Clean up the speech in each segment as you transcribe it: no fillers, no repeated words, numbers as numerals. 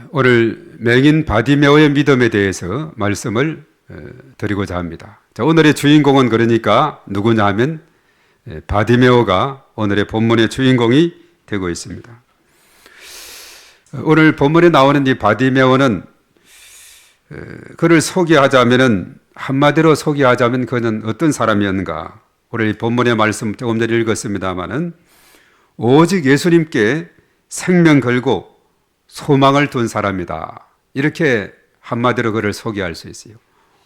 오늘 맹인 바디메오의 믿음에 대해서 말씀을 드리고자 합니다. 자, 오늘의 주인공은 그러니까 누구냐 하면 바디메오가 오늘의 본문의 주인공이 되고 있습니다. 오늘 본문에 나오는 이 바디메오는 그를 소개하자면은 한마디로 소개하자면 그는 어떤 사람이었는가? 오늘 이 본문의 말씀 조금 전에 읽었습니다마는 오직 예수님께 생명 걸고 소망을 둔 사람이다. 이렇게 한마디로 그를 소개할 수 있어요.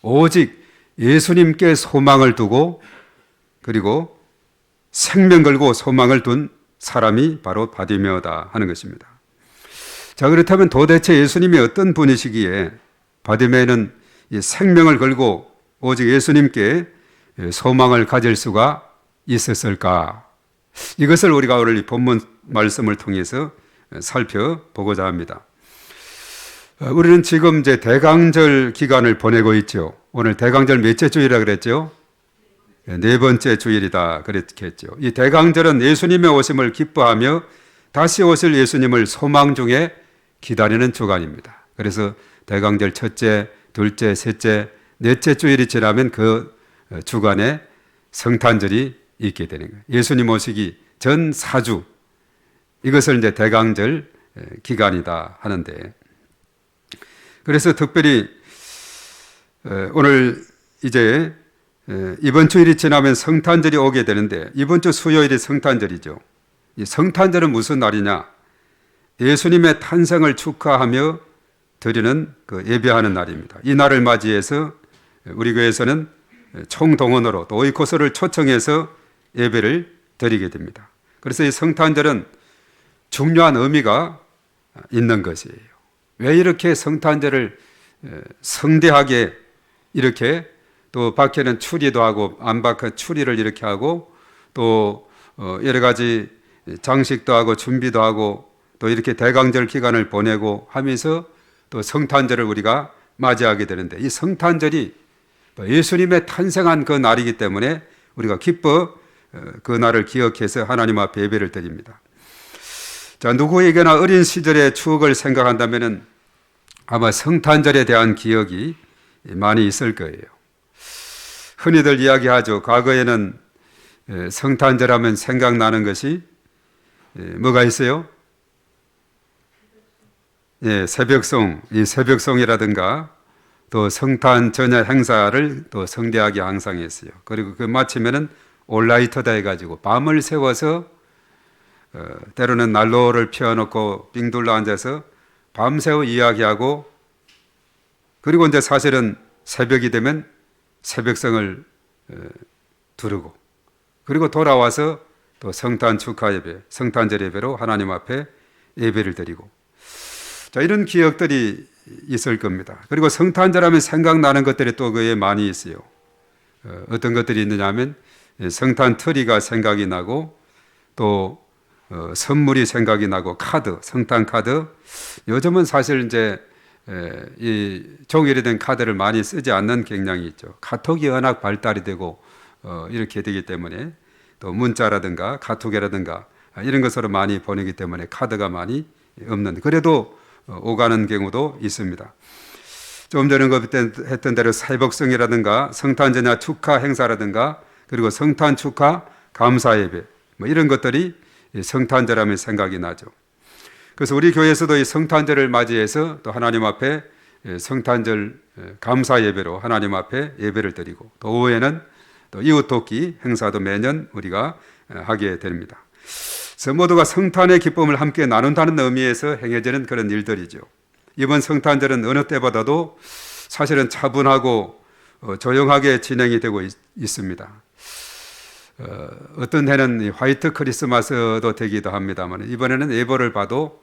오직 예수님께 소망을 두고 그리고 생명 걸고 소망을 둔 사람이 바로 바디메오다 하는 것입니다. 자, 그렇다면 도대체 예수님이 어떤 분이시기에 바디메오는 이 생명을 걸고 오직 예수님께 소망을 가질 수가 있었을까? 이것을 우리가 오늘 이 본문 말씀을 통해서 살펴보고자 합니다. 우리는 지금 이제 대강절 기간을 보내고 있죠. 오늘 대강절 몇째 주일이라 그랬죠? 네 번째 주일이다 그렇게 했죠. 이 대강절은 예수님의 오심을 기뻐하며 다시 오실 예수님을 소망 중에 기다리는 주간입니다. 그래서 대강절 첫째, 둘째, 셋째, 넷째 주일이 지나면 그 주간에 성탄절이 있게 되는 거예요. 예수님 오시기 전 4주, 이것을 이제 대강절 기간이다 하는데, 그래서 특별히 오늘 이제 이번 주일이 지나면 성탄절이 오게 되는데, 이번 주 수요일이 성탄절이죠. 이 성탄절은 무슨 날이냐? 예수님의 탄생을 축하하며 드리는 그 예배하는 날입니다. 이 날을 맞이해서 우리 교회에서는 총동원으로 또 오이코스를 초청해서 예배를 드리게 됩니다. 그래서 이 성탄절은 중요한 의미가 있는 것이에요. 왜 이렇게 성탄절을 성대하게 이렇게 또 밖에는 추리도 하고 안팎의 추리를 이렇게 하고 또 여러 가지 장식도 하고 준비도 하고 또 이렇게 대강절 기간을 보내고 하면서 또 성탄절을 우리가 맞이하게 되는데, 이 성탄절이 예수님의 탄생한 그 날이기 때문에 우리가 기뻐 그 날을 기억해서 하나님 앞에 예배를 드립니다. 자, 누구에게나 어린 시절의 추억을 생각한다면 아마 성탄절에 대한 기억이 많이 있을 거예요. 흔히들 이야기하죠. 과거에는 성탄절 하면 생각나는 것이 뭐가 있어요? 새벽송, 이 새벽송이라든가 또 성탄 전야 행사를 또 성대하게 항상 했어요. 그리고 그 마치면은 올라이터다 해가지고 밤을 새워서 때로는 난로를 피워놓고 빙 둘러 앉아서 밤새워 이야기하고, 그리고 이제 사실은 새벽이 되면 새벽성을 두르고, 그리고 돌아와서 또 성탄 축하 예배, 성탄절 예배로 하나님 앞에 예배를 드리고, 자, 이런 기억들이 있을 겁니다. 그리고 성탄절 하면 생각나는 것들이 또 그에 많이 있어요. 어떤 것들이 있느냐 하면 성탄 트리가 생각이 나고 또 선물이 생각이 나고 카드, 성탄 카드. 요즘은 사실 이제 이 종이로 된 카드를 많이 쓰지 않는 경향이 있죠. 카톡이 워낙 발달이 되고 이렇게 되기 때문에 또 문자라든가 카톡이라든가 이런 것으로 많이 보내기 때문에 카드가 많이 없는, 그래도 오가는 경우도 있습니다. 좀 전에 했던 대로 새벽성이라든가 성탄전야 축하 행사라든가 그리고 성탄 축하 감사 예배 뭐 이런 것들이 성탄절 하면 생각이 나죠. 그래서 우리 교회에서도 이 성탄절을 맞이해서 또 하나님 앞에 성탄절 감사 예배로 하나님 앞에 예배를 드리고, 또 오후에는 또 이웃 돕기 행사도 매년 우리가 하게 됩니다. 그래서 모두가 성탄의 기쁨을 함께 나눈다는 의미에서 행해지는 그런 일들이죠. 이번 성탄절은 어느 때보다도 사실은 차분하고 조용하게 진행이 되고 있습니다. 어떤 해는 화이트 크리스마스도 되기도 합니다만 이번에는 예보를 봐도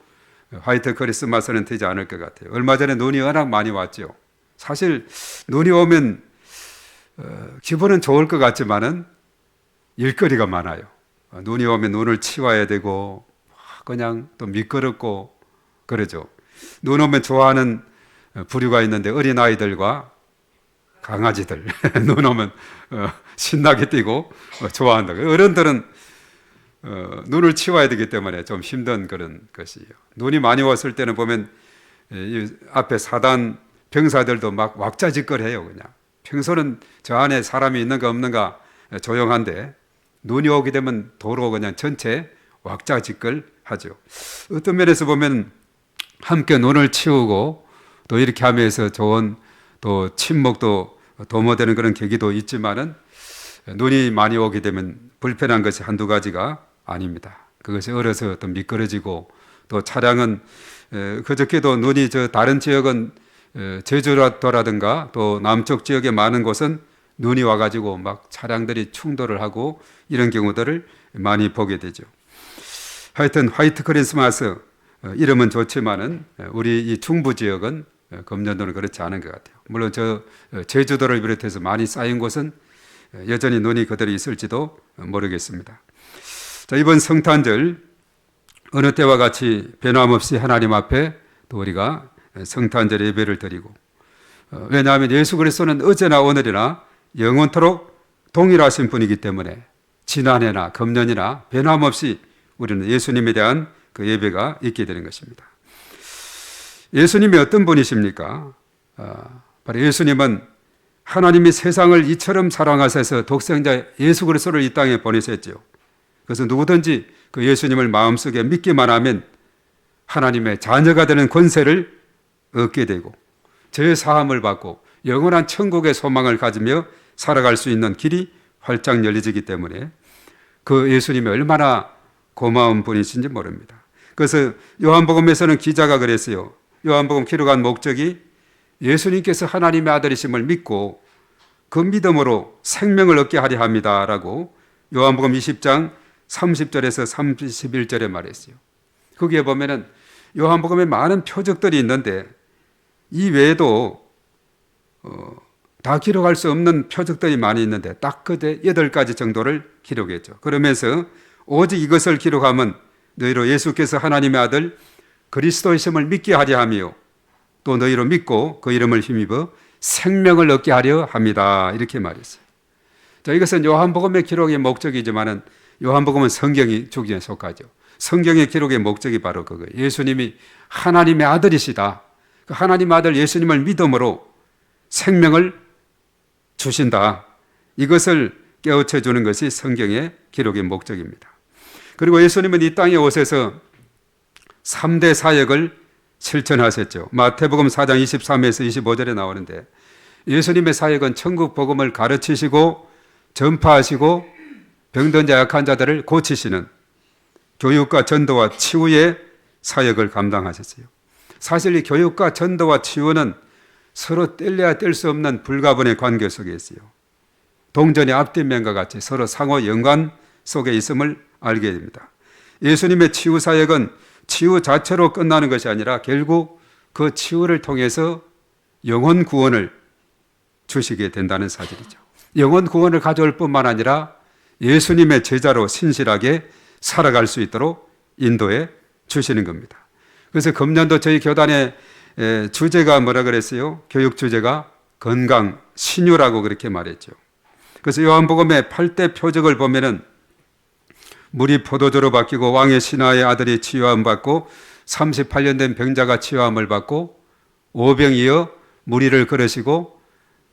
화이트 크리스마스는 되지 않을 것 같아요. 얼마 전에 눈이 워낙 많이 왔죠. 사실 눈이 오면 기분은 좋을 것 같지만은 일거리가 많아요. 눈이 오면 눈을 치워야 되고 그냥 또 미끄럽고 그러죠. 눈 오면 좋아하는 부류가 있는데 어린아이들과 강아지들 눈 오면 신나게 뛰고 좋아한다. 어른들은 눈을 치워야 되기 때문에 좀 힘든 그런 것이에요. 눈이 많이 왔을 때는 보면 이 앞에 사단 병사들도 막 왁자지껄해요. 그냥 평소는 저 안에 사람이 있는가 없는가 조용한데 눈이 오게 되면 도로 그냥 전체 왁자지껄하죠. 어떤 면에서 보면 함께 눈을 치우고 또 이렇게 하면서 좋은 또 친목도 도모되는 그런 계기도 있지만은 눈이 많이 오게 되면 불편한 것이 한두 가지가 아닙니다. 그것이 얼어서 또 미끄러지고 또 차량은 그저께도 눈이 저 다른 지역은 제주도라든가 또 남쪽 지역에 많은 곳은 눈이 와가지고 막 차량들이 충돌을 하고 이런 경우들을 많이 보게 되죠. 하여튼 화이트 크리스마스 이름은 좋지만은 우리 이 중부 지역은 금년도는 그렇지 않은 것 같아요. 물론 저 제주도를 비롯해서 많이 쌓인 곳은 여전히 눈이 그대로 있을지도 모르겠습니다. 자, 이번 성탄절 어느 때와 같이 변함없이 하나님 앞에 또 우리가 성탄절 예배를 드리고 왜냐하면 예수 그리스도는 어제나 오늘이나 영원토록 동일하신 분이기 때문에 지난해나 금년이나 변함없이 우리는 예수님에 대한 그 예배가 있게 되는 것입니다. 예수님이 어떤 분이십니까? 바로 예수님은 하나님이 세상을 이처럼 사랑하셔서 독생자 예수 그리스도를 이 땅에 보내셨죠. 그래서 누구든지 그 예수님을 마음속에 믿기만 하면 하나님의 자녀가 되는 권세를 얻게 되고 죄 사함을 받고 영원한 천국의 소망을 가지며 살아갈 수 있는 길이 활짝 열려지기 때문에 그 예수님이 얼마나 고마운 분이신지 모릅니다. 그래서 요한복음에서는 기자가 그랬어요. 요한복음 기록한 목적이 예수님께서 하나님의 아들이심을 믿고 그 믿음으로 생명을 얻게 하려 합니다라고 요한복음 20장 30절에서 31절에 말했어요. 거기에 보면은 요한복음에 많은 표적들이 있는데 이 외에도 다 기록할 수 없는 표적들이 많이 있는데 딱 그때 8가지 정도를 기록했죠. 그러면서 오직 이것을 기록하면 너희로 예수께서 하나님의 아들 그리스도이심을 믿게 하려 하며 또 너희로 믿고 그 이름을 힘입어 생명을 얻게 하려 합니다. 이렇게 말했어요. 자, 이것은 요한복음의 기록의 목적이지만은 요한복음은 성경이 중에 속하죠. 성경의 기록의 목적이 바로 그거예요. 예수님이 하나님의 아들이시다. 그 하나님의 아들 예수님을 믿음으로 생명을 주신다. 이것을 깨우쳐 주는 것이 성경의 기록의 목적입니다. 그리고 예수님은 이 땅에 오셔서 3대 사역을 실천하셨죠. 마태복음 4장 23에서 25절에 나오는데 예수님의 사역은 천국 복음을 가르치시고 전파하시고 병든 자 약한 자들을 고치시는 교육과 전도와 치유의 사역을 감당하셨어요. 사실 이 교육과 전도와 치유는 서로 뗄래야 뗄 수 없는 불가분의 관계 속에 있어요. 동전의 앞뒷면과 같이 서로 상호 연관 속에 있음을 알게 됩니다. 예수님의 치유 사역은 치유 자체로 끝나는 것이 아니라 결국 그 치유를 통해서 영혼 구원을 주시게 된다는 사실이죠. 영혼 구원을 가져올 뿐만 아니라 예수님의 제자로 신실하게 살아갈 수 있도록 인도해 주시는 겁니다. 그래서 금년도 저희 교단의 주제가 뭐라 그랬어요? 교육 주제가 건강, 신유라고 그렇게 말했죠. 그래서 요한복음의 8대 표적을 보면은 물이 포도주로 바뀌고 왕의 신하의 아들이 치유함 받고 38년 된 병자가 치유함을 받고 오병이어 무리를 걸으시고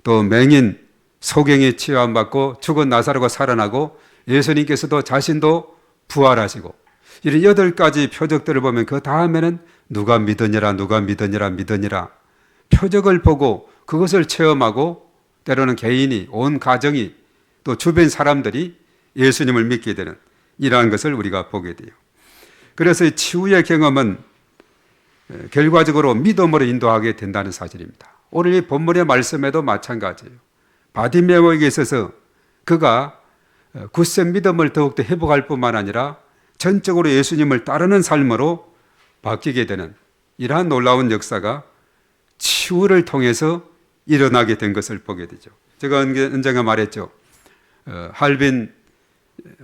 또 맹인 소경이 치유함 받고 죽은 나사로가 살아나고 예수님께서도 자신도 부활하시고 이런 8가지 표적들을 보면 그 다음에는 누가 믿으니라 누가 믿으니라 믿으니라 표적을 보고 그것을 체험하고 때로는 개인이 온 가정이 또 주변 사람들이 예수님을 믿게 되는 이러한 것을 우리가 보게 돼요. 그래서 이 치유의 경험은 결과적으로 믿음으로 인도하게 된다는 사실입니다. 오늘 이 본문의 말씀에도 마찬가지예요. 바디메오에게 있어서 그가 굳센 믿음을 더욱더 회복할 뿐만 아니라 전적으로 예수님을 따르는 삶으로 바뀌게 되는 이러한 놀라운 역사가 치유를 통해서 일어나게 된 것을 보게 되죠. 제가 언젠가 말했죠. 할빈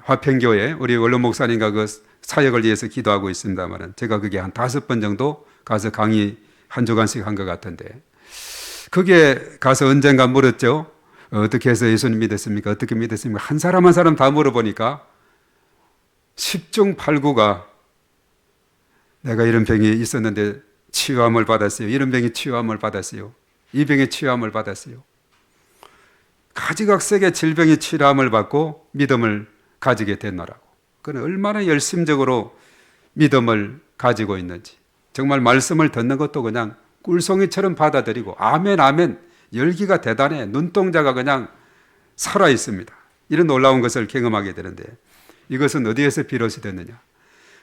화평교회 우리 원로 목사님과 그 사역을 위해서 기도하고 있습니다만 제가 그게 한 5번 정도 가서 강의 한 주간씩 한 것 같은데 그게 가서 언젠가 물었죠. 어떻게 해서 예수님 믿었습니까? 어떻게 믿었습니까? 한 사람 한 사람 다 물어보니까 10중 8구가 내가 이런 병이 있었는데 치유함을 받았어요. 이런 병이 치유함을 받았어요. 이 병이 치유함을 받았어요. 가지각색의 질병이 치유함을 받고 믿음을 가지게 됐노라고. 그는 얼마나 열심적으로 믿음을 가지고 있는지. 정말 말씀을 듣는 것도 그냥 꿀송이처럼 받아들이고 아멘 아멘 열기가 대단해. 눈동자가 그냥 살아 있습니다. 이런 놀라운 것을 경험하게 되는데 이것은 어디에서 비롯이 됐느냐.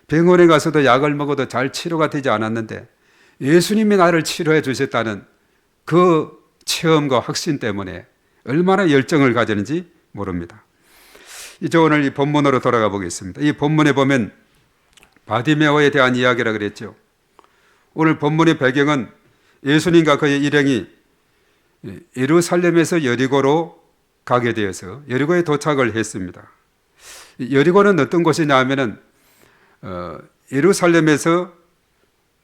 병원에 가서도 약을 먹어도 잘 치료가 되지 않았는데 예수님이 나를 치료해 주셨다는 그 체험과 확신 때문에 얼마나 열정을 가졌는지 모릅니다. 이제 오늘 이 본문으로 돌아가 보겠습니다. 이 본문에 보면 바디메오에 대한 이야기라 그랬죠. 오늘 본문의 배경은 예수님과 그의 일행이 예루살렘에서 여리고로 가게 되어서 여리고에 도착을 했습니다. 여리고는 어떤 곳이냐 하면은 예루살렘에서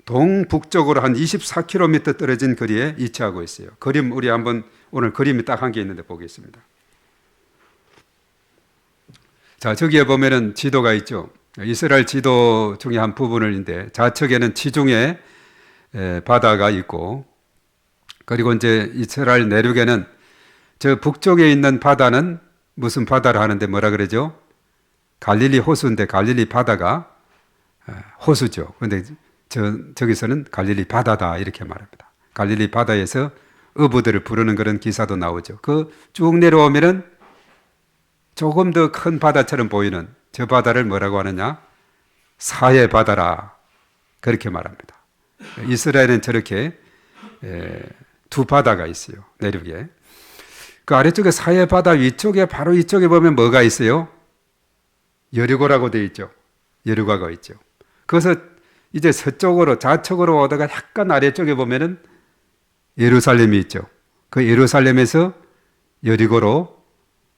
동북쪽으로 한 24km 떨어진 거리에 위치하고 있어요. 그림 우리 한번 오늘 그림이 딱 한 개 있는데 보겠습니다. 자, 저기에 보면은 지도가 있죠. 이스라엘 지도 중에 한 부분인데 좌측에는 지중해 바다가 있고 그리고 이제 이스라엘 내륙에는 저 북쪽에 있는 바다는 무슨 바다를 하는데 뭐라 그러죠? 갈릴리 호수인데 갈릴리 바다가 호수죠. 그런데 저기서는 갈릴리 바다다 이렇게 말합니다. 갈릴리 바다에서 어부들을 부르는 그런 기사도 나오죠. 그 쭉 내려오면은 조금 더 큰 바다처럼 보이는 저 바다를 뭐라고 하느냐? 사해 바다라 그렇게 말합니다. 이스라엘은 저렇게 두 바다가 있어요. 내륙에. 그 아래쪽에 사해 바다 위쪽에 바로 이쪽에 보면 뭐가 있어요? 여리고라고 되어 있죠. 여리고가 있죠. 그래서 이제 서쪽으로 좌측으로 오다가 약간 아래쪽에 보면은 예루살렘이 있죠. 그 예루살렘에서 여리고로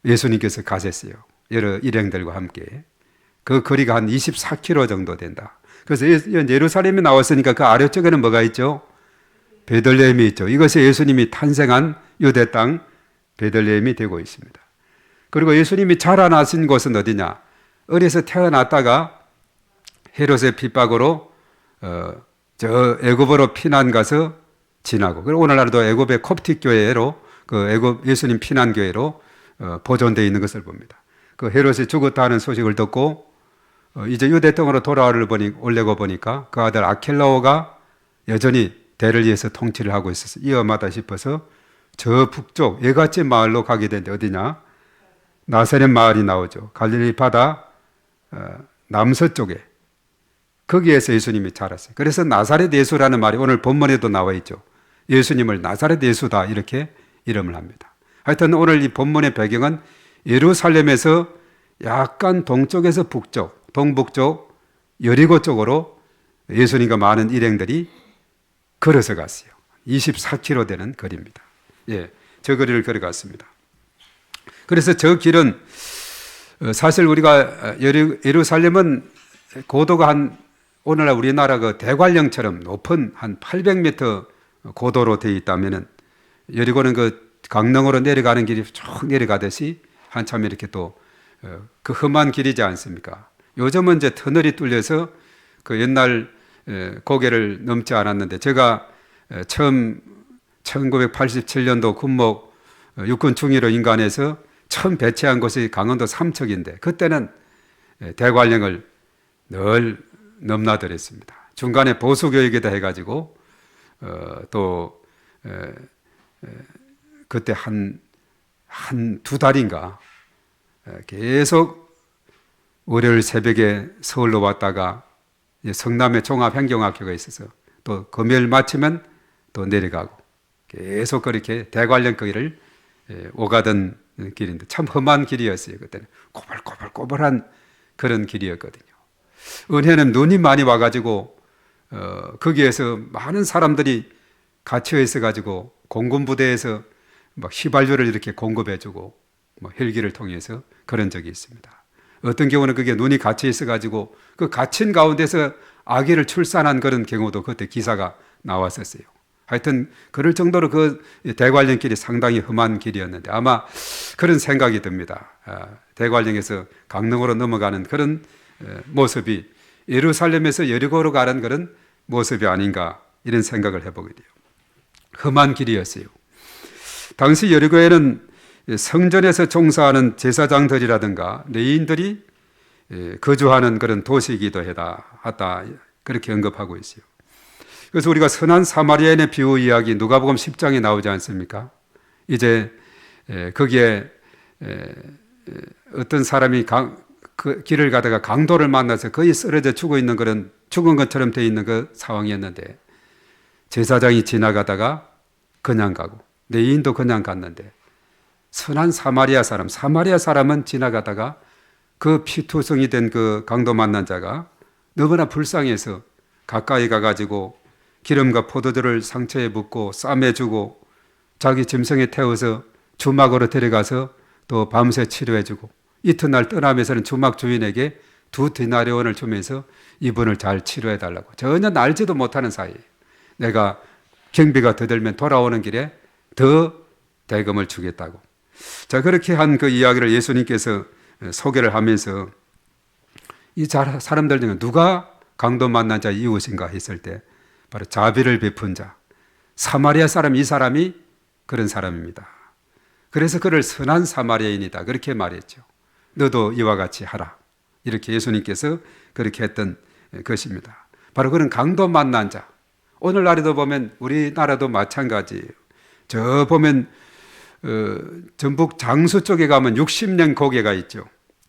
예수님께서 가셨어요. 여러 일행들과 함께. 그 거리가 한 24km 정도 된다. 그래서 예루살렘이 나왔으니까 그 아래쪽에는 뭐가 있죠? 베들레헴이 있죠. 이것이 예수님이 탄생한 유대 땅 베들레헴이 되고 있습니다. 그리고 예수님이 자라나신 곳은 어디냐? 어려서 태어났다가 헤롯의 핍박으로 저 애굽으로 피난 가서 지나고 그리고 오늘날도 애굽의 콥틱 교회로 그 애굽 예수님 피난 교회로 보존되어 있는 것을 봅니다. 그 헤롯이 죽었다 하는 소식을 듣고 이제 유대 땅으로 돌아오려고 보니까 그 아들 아켈라오가 여전히 대를 이어서 통치를 하고 있어서 위험하다 싶어서 저 북쪽 예갓집 마을로 가게 되는데 어디냐? 나사렛 마을이 나오죠. 갈릴리 바다 남서쪽에 거기에서 예수님이 자랐어요. 그래서 나사렛 예수라는 말이 오늘 본문에도 나와 있죠. 예수님을 나사렛 예수다 이렇게 이름을 합니다. 하여튼 오늘 이 본문의 배경은 예루살렘에서 약간 동쪽에서 북쪽, 동북쪽 여리고 쪽으로 예수님과 많은 일행들이 걸어서 갔어요. 24km 되는 거리입니다. 예, 저 거리를 걸어갔습니다. 그래서 저 길은 사실 우리가 예루살렘은 고도가 한 오늘날 우리나라 그 대관령처럼 높은 한 800m 고도로 되어 있다면은 여리고는 그 강릉으로 내려가는 길이 쭉 내려가듯이 한참 이렇게 또 그 험한 길이지 않습니까? 요즘은 이제 터널이 뚫려서 그 옛날 고개를 넘지 않았는데 제가 처음 1987년도 군목 육군 중위로 인간에서 처음 배치한 곳이 강원도 삼척인데 그때는 대관령을 늘 넘나들었습니다. 중간에 보수교육이다 해가지고 또 그때 한 두 달인가 계속 월요일 새벽에 서울로 왔다가 성남에 종합행정학교가 있어서 또 금요일 마치면 또 내려가고 계속 그렇게 대관령 거기를 오가던 길인데 참 험한 길이었어요. 그때는 꼬불꼬불꼬불한 그런 길이었거든요. 은혜는 눈이 많이 와가지고 거기에서 많은 사람들이 갇혀 있어가지고 공군부대에서 막 휘발유를 이렇게 공급해주고 뭐 헬기를 통해서 그런 적이 있습니다. 어떤 경우는 그게 눈이 갇혀 있어가지고 그 갇힌 가운데서 아기를 출산한 그런 경우도 그때 기사가 나왔었어요. 하여튼 그럴 정도로 그 대관령 길이 상당히 험한 길이었는데 아마 그런 생각이 듭니다. 대관령에서 강릉으로 넘어가는 그런 모습이 예루살렘에서 여리고로 가는 그런 모습이 아닌가 이런 생각을 해보게 돼요. 험한 길이었어요. 당시 여리고에는 성전에서 종사하는 제사장들이라든가 레위인들이 거주하는 그런 도시이기도 하다 그렇게 언급하고 있어요. 그래서 우리가 선한 사마리아인의 비유 이야기 누가복음 10장에 나오지 않습니까? 이제 거기에 어떤 사람이 그 길을 가다가 강도를 만나서 거의 쓰러져 죽은 것처럼 되어 있는 그 상황이었는데 제사장이 지나가다가 그냥 가고 레위인도 그냥 갔는데 선한 사마리아 사람은 지나가다가 그 피투성이 된 그 강도 만난 자가 너무나 불쌍해서 가까이 가가지고 기름과 포도주를 상처에 붓고 쌈해주고 자기 짐승에 태워서 주막으로 데려가서 또 밤새 치료해주고 이튿날 떠나면서는 주막 주인에게 2데나리온을 주면서 이분을 잘 치료해달라고. 전혀 날지도 못하는 사이에 내가 경비가 더 들면 돌아오는 길에 더 대금을 주겠다고. 자, 그렇게 한 그 이야기를 예수님께서 소개를 하면서 이 사람들 중에 누가 강도 만난 자의 이웃인가 했을 때 바로 자비를 베푼 자, 사마리아 사람, 이 사람이 그런 사람입니다. 그래서 그를 선한 사마리아인이다 그렇게 말했죠. 너도 이와 같이 하라. 이렇게 예수님께서 그렇게 했던 것입니다. 바로 그런 강도 만난 자. 오늘날에도 보면 우리나라도 마찬가지예요. 저 보면 전북 장수 쪽에 가면 60년 고개가 있죠.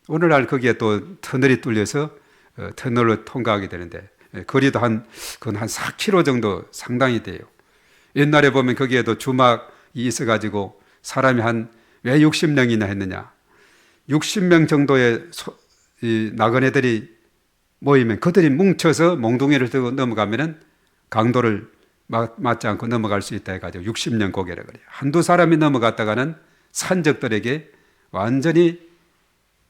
오늘날 거기에 또 터널이 뚫려서 터널로 통과하게 되는데 거리도 그건 한 4km 정도 상당히 돼요. 옛날에 보면 거기에도 주막이 있어가지고 사람이 왜 60명이나 했느냐. 60명 정도의 나그네들이 모이면 그들이 뭉쳐서 몽둥이를 들고 넘어가면은 강도를 맞지 않고 넘어갈 수 있다 해가지고 60년 고개라 그래요. 한두 사람이 넘어갔다가는 산적들에게 완전히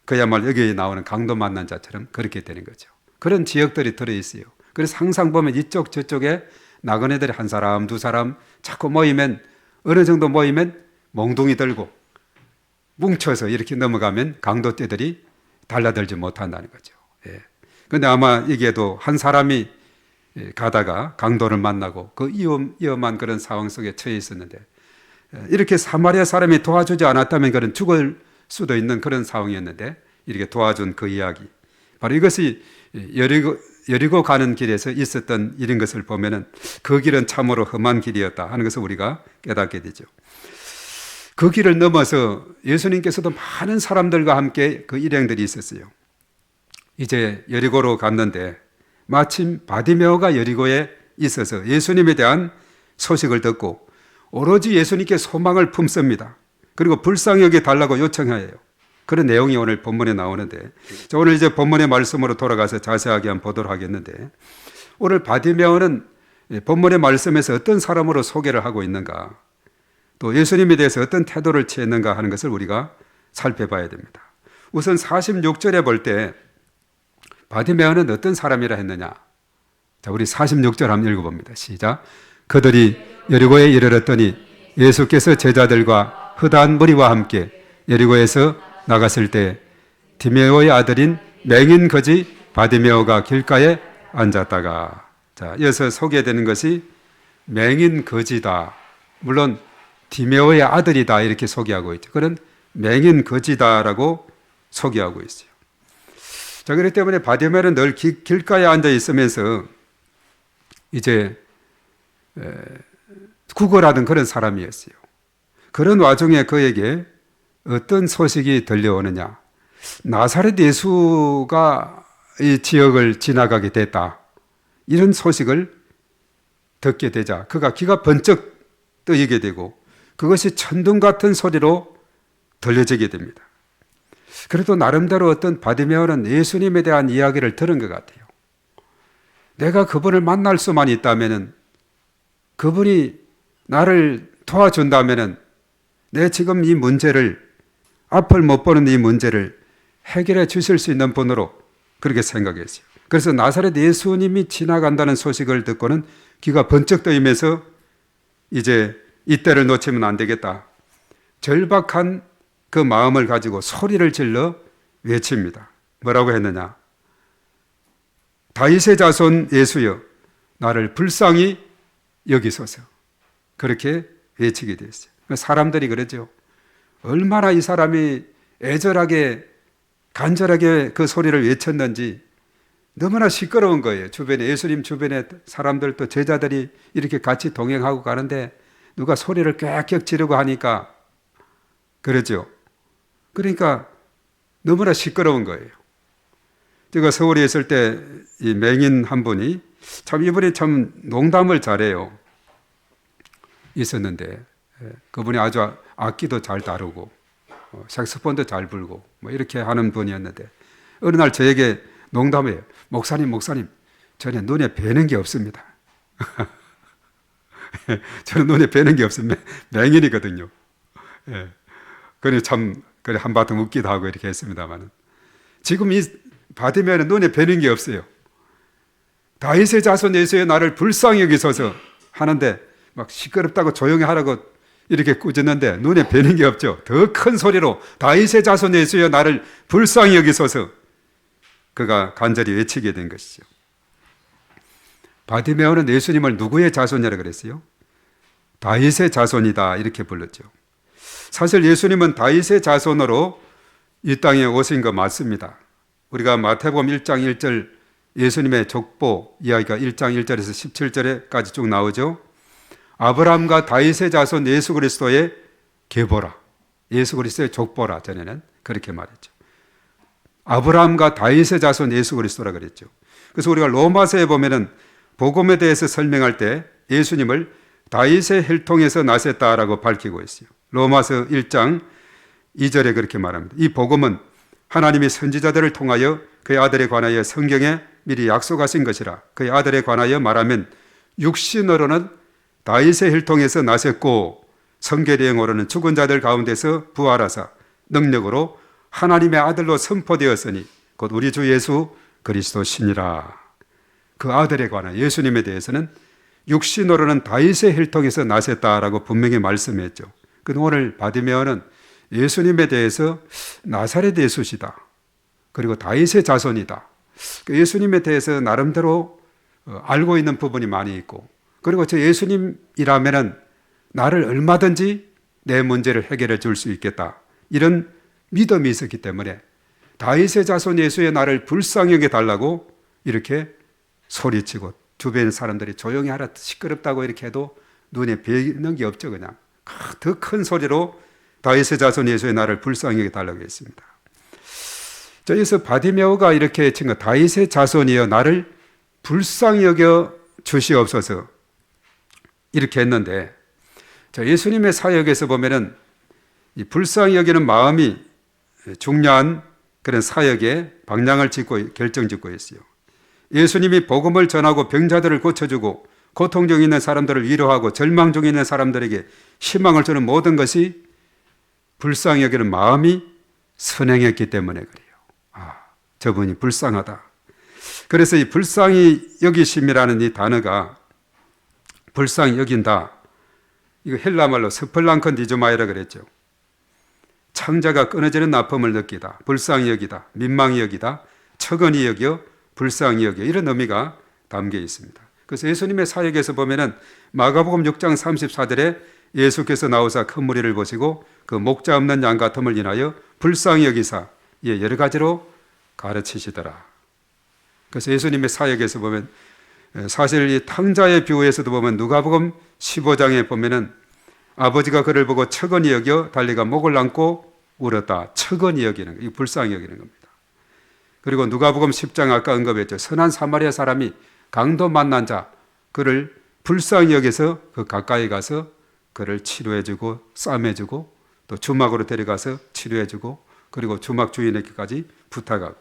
그야말로 여기에 나오는 강도 만난 자처럼 그렇게 되는 거죠. 그런 지역들이 들어있어요. 그래서 항상 보면 이쪽 저쪽에 나그네들이 한 사람 두 사람 자꾸 모이면 어느 정도 모이면 몽둥이 들고 뭉쳐서 이렇게 넘어가면 강도떼들이 달라들지 못한다는 거죠. 그런데 아마 이게도 한 사람이 가다가 강도를 만나고 그 위험한 그런 상황 속에 처해 있었는데 이렇게 사마리아 사람이 도와주지 않았다면 그는 죽을 수도 있는 그런 상황이었는데 이렇게 도와준 그 이야기, 바로 이것이 여리고 가는 길에서 있었던 일인 것을 보면은 그 길은 참으로 험한 길이었다 하는 것을 우리가 깨닫게 되죠. 그 길을 넘어서 예수님께서도 많은 사람들과 함께 그 일행들이 있었어요. 이제 여리고로 갔는데 마침 바디메오가 여리고에 있어서 예수님에 대한 소식을 듣고 오로지 예수님께 소망을 품습니다. 그리고 불쌍히 여겨 달라고 요청해요. 그런 내용이 오늘 본문에 나오는데, 오늘 이제 본문의 말씀으로 돌아가서 자세하게 한번 보도록 하겠는데, 오늘 바디메오는 본문의 말씀에서 어떤 사람으로 소개를 하고 있는가, 또 예수님에 대해서 어떤 태도를 취했는가 하는 것을 우리가 살펴봐야 됩니다. 우선 46절에 볼 때 바디메오는 어떤 사람이라 했느냐. 자, 우리 46절 한번 읽어봅니다. 시작. 그들이 여리고에 이르렀더니 예수께서 제자들과 허다한 무리와 함께 여리고에서 나갔을 때 디메오의 아들인 맹인 거지 바디메오가 길가에 앉았다가, 자, 이어서 소개되는 것이 맹인 거지다. 물론 디메오의 아들이다 이렇게 소개하고 있죠. 그런 맹인 거지다라고 소개하고 있어요. 자, 그렇기 때문에 바디메오는 늘 길가에 앉아 있으면서 이제 구걸하던 그런 사람이었어요. 그런 와중에 그에게 어떤 소식이 들려오느냐. 나사렛 예수가 이 지역을 지나가게 됐다. 이런 소식을 듣게 되자 그가 귀가 번쩍 뜨이게 되고 그것이 천둥 같은 소리로 들려지게 됩니다. 그래도 나름대로 어떤 바디메오는 예수님에 대한 이야기를 들은 것 같아요. 내가 그분을 만날 수만 있다면은, 그분이 나를 도와준다면은 내 지금 이 문제를, 앞을 못 보는 이 문제를 해결해 주실 수 있는 분으로 그렇게 생각했어요. 그래서 나사렛 예수님이 지나간다는 소식을 듣고는 귀가 번쩍 뜨이면서 이제 이때를 놓치면 안 되겠다. 절박한 그 마음을 가지고 소리를 질러 외칩니다. 뭐라고 했느냐? 다윗의 자손 예수여, 나를 불쌍히 여기소서. 그렇게 외치게 됐어요. 사람들이 그러죠. 얼마나 이 사람이 애절하게 간절하게 그 소리를 외쳤는지 너무나 시끄러운 거예요. 주변에 예수님 주변에 사람들 또 제자들이 이렇게 같이 동행하고 가는데 누가 소리를 꽥꽥 지르고 하니까 그러죠. 그러니까 너무나 시끄러운 거예요. 제가 서울에 있을 때 이 맹인 한 분이 참 이분이 참 농담을 잘해요. 있었는데 그분이 아주 악기도 잘 다루고 색소폰도 잘 불고 뭐 이렇게 하는 분이었는데 어느 날 저에게 농담해요. 목사님 저는 눈에 뵈는 게 없습니다. 저는 눈에 뵈는 게 없으면 맹인이거든요. 예. 그래 참 그래 한바탕 웃기도 하고 이렇게 했습니다만은 지금 이 바디메오는 눈에 뵈는 게 없어요. 다윗의 자손 예수의 나를 불쌍히 여기소서 하는데 막 시끄럽다고 조용히 하라고 이렇게 꾸짖는데 눈에 뵈는 게 없죠. 더 큰 소리로 다윗의 자손 예수여 나를 불쌍히 여기소서 그가 간절히 외치게 된 것이죠. 바디메오는 예수님을 누구의 자손이라 그랬어요? 다윗의 자손이다 이렇게 불렀죠. 사실 예수님은 다윗의 자손으로 이 땅에 오신 거 맞습니다. 우리가 마태복음 1장 1절 예수님의 족보 이야기가 1장 1절에서 17절에까지 쭉 나오죠. 아브라함과 다윗의 자손 예수 그리스도의 계보라. 예수 그리스도의 족보라. 전에는 그렇게 말했죠. 아브라함과 다윗의 자손 예수 그리스도라 그랬죠. 그래서 우리가 로마서에 보면은 복음에 대해서 설명할 때 예수님을 다윗의 혈통에서 나셨다라고 밝히고 있어요. 로마서 1장 2절에 그렇게 말합니다. 이 복음은 하나님이 선지자들을 통하여 그의 아들에 관하여 성경에 미리 약속하신 것이라. 그의 아들에 관하여 말하면 육신으로는 다윗의 혈통에서 나셨고 성계대행으로는 죽은 자들 가운데서 부활하사 능력으로 하나님의 아들로 선포되었으니 곧 우리 주 예수 그리스도시니라. 그 아들에 관한 예수님에 대해서는 육신으로는 다윗의 혈통에서 나셨다라고 분명히 말씀했죠. 근데 오늘 바디메오는 예수님에 대해서 나사렛 예수시다. 그리고 다윗의 자손이다. 예수님에 대해서 나름대로 알고 있는 부분이 많이 있고 그리고 저 예수님이라면 나를 얼마든지 내 문제를 해결해 줄 수 있겠다. 이런 믿음이 있었기 때문에 다윗의 자손 예수의 나를 불쌍히 여겨 달라고 이렇게 소리치고 주변 사람들이 조용히 하라 시끄럽다고 이렇게 해도 눈에 뵈는 게 없죠. 그냥 더 큰 소리로 다윗의 자손 예수의 나를 불쌍히 여겨 달라고 했습니다. 여기서 바디메오가 이렇게 친 거 다윗의 자손이여 나를 불쌍히 여겨 주시옵소서 이렇게 했는데 예수님의 사역에서 보면은 이 불쌍히 여기는 마음이 중요한 그런 사역에 방향을 짓고 결정짓고 있어요. 예수님이 복음을 전하고 병자들을 고쳐주고 고통 중에 있는 사람들을 위로하고 절망 중에 있는 사람들에게 희망을 주는 모든 것이 불쌍히 여기는 마음이 선행했기 때문에 그래요. 저분이 불쌍하다. 그래서 이 불쌍히 여기심이라는 이 단어가 불쌍히 여긴다. 이거 헬라말로 스플랑컨 디조마이라 그랬죠. 창자가 끊어지는 아픔을 느끼다, 불쌍히 여기다, 민망히 여기다, 척언히 여겨, 불쌍히 여겨 이런 의미가 담겨 있습니다. 그래서 예수님의 사역에서 보면은 마가복음 6장 34절에 예수께서 나오사 큰 무리를 보시고 그 목자 없는 양 같음을 인하여 불쌍히 여기사 여러 가지로 가르치시더라. 그래서 예수님의 사역에서 보면 사실 이 탕자의 비유에서도 보면 누가복음 15장에 보면은 아버지가 그를 보고 척언히 여겨 달리가 목을 안고 울었다. 척언히 여기는 거, 불쌍히 여기는 겁니다. 그리고 누가복음 10장 아까 언급했죠. 선한 사마리아 사람이 강도 만난 자 그를 불쌍히 여겨서 그 가까이 가서 그를 치료해주고 싸매주고 또 주막으로 데려가서 치료해주고 그리고 주막 주인에게까지 부탁하고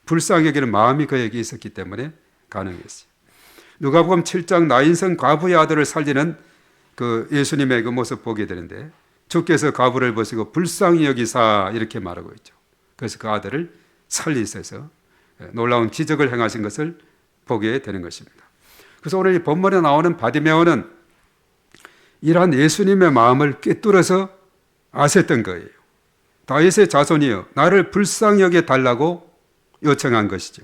불쌍히 여기는 마음이 그에게 있었기 때문에 가능했어요. 누가복음 7장 나인성 과부의 아들을 살리는 그 예수님의 그 모습 보게 되는데 주께서 과부를 보시고 불쌍히 여기사 이렇게 말하고 있죠. 그래서 그 아들을 살리셔서 놀라운 기적을 행하신 것을 보게 되는 것입니다. 그래서 오늘 이 본문에 나오는 바디메오는 이러한 예수님의 마음을 꿰뚫어서 아셨던 거예요. 다윗의 자손이여 나를 불쌍히 여겨 달라고 요청한 것이죠.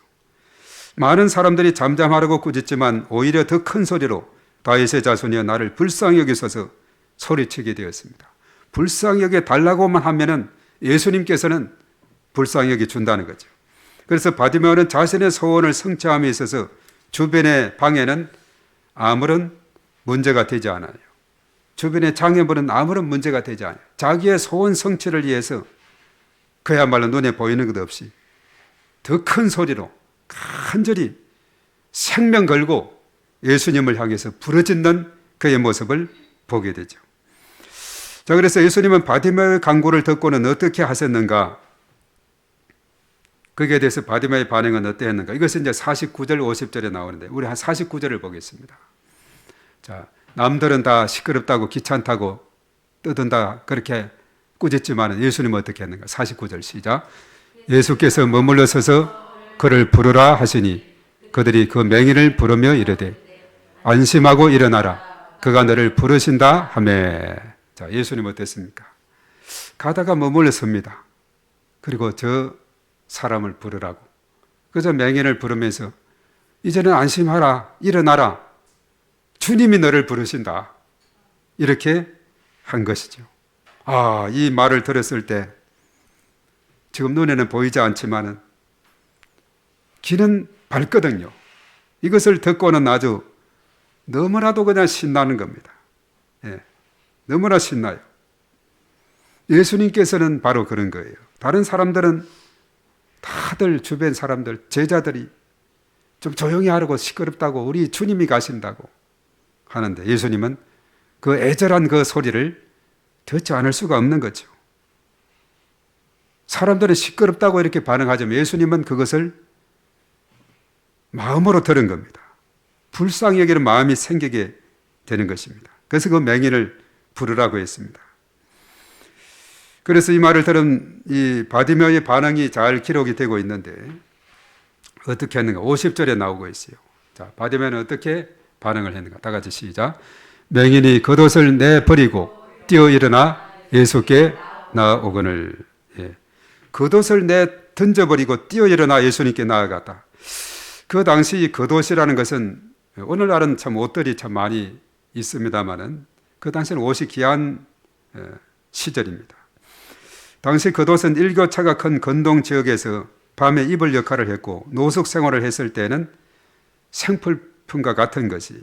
많은 사람들이 잠잠하라고 꾸짖지만 오히려 더 큰 소리로 다윗의 자손이여 나를 불쌍히 여기소서 소리치게 되었습니다. 불쌍히 여겨 달라고만 하면은 예수님께서는 불쌍히 여겨 준다는 거죠. 그래서 바디메오는 자신의 소원을 성취함에 있어서 주변의 방해는 아무런 문제가 되지 않아요. 주변의 장애물은 아무런 문제가 되지 않아요. 자기의 소원 성취를 위해서 그야말로 눈에 보이는 것 없이 더 큰 소리로 간절히 생명 걸고 예수님을 향해서 부르짖는 그의 모습을 보게 되죠. 자, 그래서 예수님은 바디메오의 간구를 듣고는 어떻게 하셨는가? 거기에 대해서 바디메오의 반응은 어땠는가? 이것은 이제 49절, 50절에 나오는데 우리 한 49절을 보겠습니다. 자, 남들은 다 시끄럽다고 귀찮다고 떠든다 그렇게 꾸짖지만 예수님은 어떻게 했는가? 49절 시작. 예수께서 머물러 서서 그를 부르라 하시니 그들이 그 맹인을 부르며 이르되 안심하고 일어나라 그가 너를 부르신다 하매. 자, 예수님은 어땠습니까? 가다가 머물러 섭니다. 그리고 저 사람을 부르라고. 그저 맹인을 부르면서 이제는 안심하라 일어나라 주님이 너를 부르신다 이렇게 한 것이죠. 아, 이 말을 들었을 때 지금 눈에는 보이지 않지만은 귀는 밝거든요. 이것을 듣고는 아주 너무나도 그냥 신나는 겁니다. 예, 너무나 신나요. 예수님께서는 바로 그런 거예요. 다른 사람들은 다들 주변 사람들, 제자들이 좀 조용히 하라고 시끄럽다고 우리 주님이 가신다고 하는데 예수님은 그 애절한 그 소리를 듣지 않을 수가 없는 거죠. 사람들은 시끄럽다고 이렇게 반응하지만 예수님은 그것을 마음으로 들은 겁니다. 불쌍히 여기는 마음이 생기게 되는 것입니다. 그래서 그 맹인을 부르라고 했습니다. 그래서 이 말을 들은 이 바디메오의 반응이 잘 기록이 되고 있는데 어떻게 했는가? 50절에 나오고 있어요. 자, 바디메오는 어떻게 반응을 했는가? 다 같이 시작. 맹인이 겉옷을 내버리고 뛰어 일어나 예수께 나아오거늘. 예. 겉옷을 내 던져버리고 뛰어 일어나 예수님께 나아갔다. 그 당시 겉옷이라는 것은 오늘날은 참 옷들이 참 많이 있습니다만은 그 당시는 옷이 귀한 시절입니다. 당시 겉옷은 일교차가 큰 건동 지역에서 밤에 입을 역할을 했고 노숙 생활을 했을 때는 생필품과 같은 것이에요.